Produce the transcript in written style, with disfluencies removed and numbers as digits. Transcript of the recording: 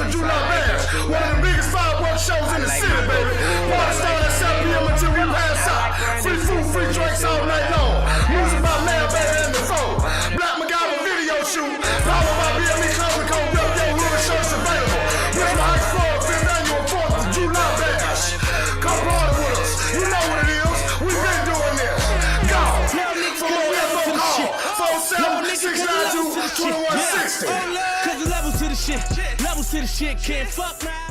the July Bash. One of the biggest fireworks shows in the city, baby. Party start at 7 p.m. until we pass out. Free food, free drinks all night long. Music by Mailbag and the phone. Black MacGyver video shoot. Powered by BME Clothing Co. Rep your hood shirts available. Richmond Heights, Florida, 5th annual 4th of July Bash. Come party with us. You know what it is. We've been doing this. Go. From over there, phone call. 47692-2160. Cause the levels to the shit, can't fuck.